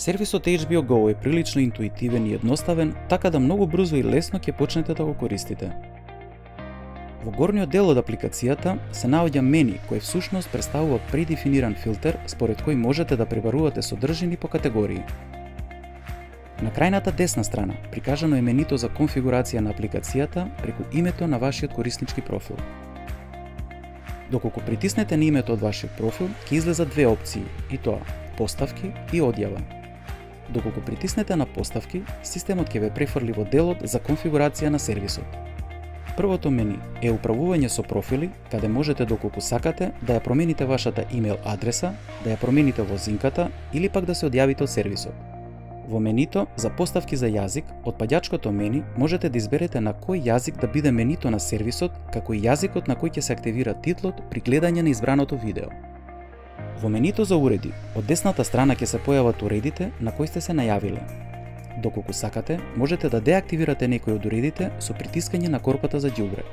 Сервисот HBO Go е прилично интуитивен и едноставен, така да многу брзо и лесно ќе почнете да го користите. Во горниот дел од апликацијата се наоѓа мени кој всушност представува предефиниран филтер според кој можете да пребарувате содржини по категории. На крајната десна страна прикажано е менито за конфигурација на апликацијата преку името на вашиот кориснички профил. Доколку притиснете на името од вашиот профил, ќе излезат две опции, и тоа поставки и одјава. Доколку притиснете на поставки, системот ќе ве префрли во делот за конфигурација на сервисот. Првото мени е управување со профили, каде можете доколку сакате да ја промените вашата имейл адреса, да ја промените лозинката или пак да се одјавите од сервисот. Во менито за поставки за јазик, од паѓачкото мени можете да изберете на кој јазик да биде менито на сервисот, како и јазикот на кој ќе се активира титлот при гледање на избраното видео. Во менито за уреди, од десната страна ќе се појават уредите на кои сте се најавиле. Доколку сакате, можете да деактивирате некој од уредите со притискање на корпата за ѓубре.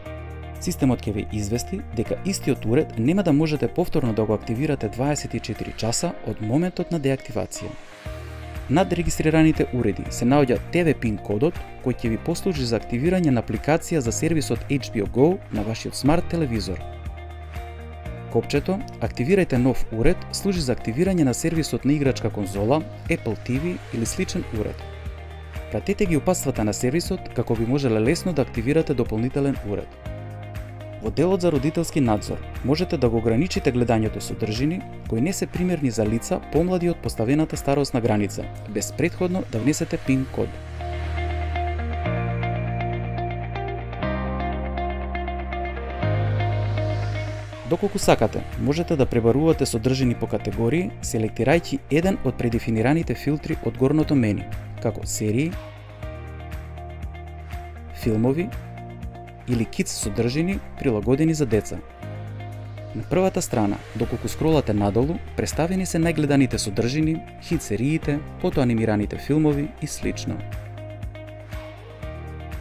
Системот ќе ве извести дека истиот уред нема да можете повторно да го активирате 24 часа од моментот на деактивација. Над регистрираните уреди се наоѓа TV PIN кодот кој ќе ви послужи за активирање на апликација за сервисот HBO Go на вашиот смарт телевизор. Копчето "Активирајте нов уред" служи за активирање на сервисот на играчка конзола, Apple TV или сличен уред. Пратете ги упатствата на сервисот како би можеле лесно да активирате дополнителен уред. Во делот за родителски надзор можете да го ограничите гледањето содржини кои не се примерни за лица помлади од поставената старосна граница, без претходно да внесете PIN код. Доколку сакате, можете да пребарувате содржини по категории, селектирајќи еден од предефинираните филтри од горното мени, како серии, филмови или kids содржини прилагодени за деца. На првата страна, доколку скролате надолу, представени се најгледаните содржини, хит сериите, потоанимираните филмови и слично.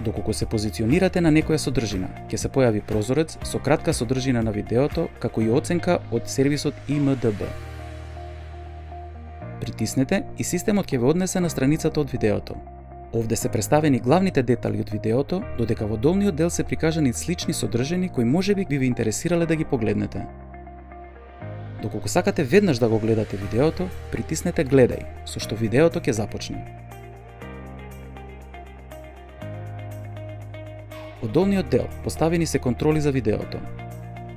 Доколку се позиционирате на некоја содржина, ќе се појави прозорец со кратка содржина на видеото, како и оценка од сервисот IMDb. Притиснете и системот ќе ве однесе на страницата од видеото. Овде се представени главните детали од видеото, додека во долниот дел се прикажани слични содржини кои можеби би ве интересирале да ги погледнете. Доколку сакате веднаш да го гледате видеото, притиснете "Гледај", со што видеото ќе започне. Од долниот дел поставени се контроли за видеото.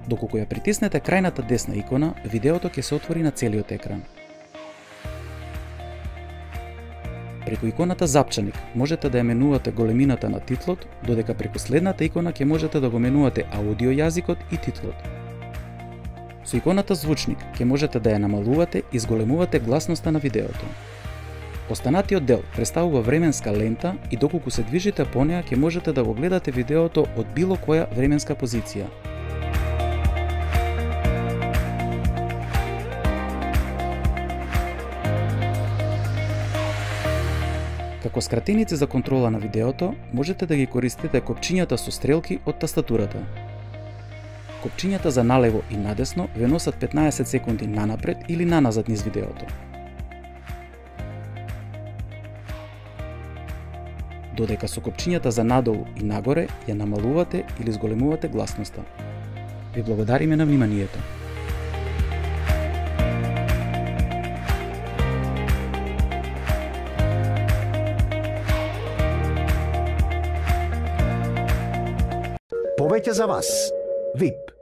Доколку ја притиснете крајната десна икона, видеото ќе се отвори на целиот екран. Преку иконата Запчаник можете да ја менувате големината на титлот, додека преку следната икона ќе можете да го менувате аудио јазикот и титлот. Со иконата Звучник ќе можете да ја намалувате и зголемувате гласноста на видеото. Останатиот дел представува временска лента и доколку се движите по неа ќе можете да го гледате видеото од било која временска позиција. Како скратеници за контрола на видеото, можете да ги користите копчињата со стрелки од тастатурата. Копчињата за налево и надесно ве носат 15 секунди нанапред или наназад низ видеото. Додека со копчињата за надолу и нагоре ја намалувате или зголемувате гласноста. Ви благодариме на вниманието. Повеќе за вас. VIP.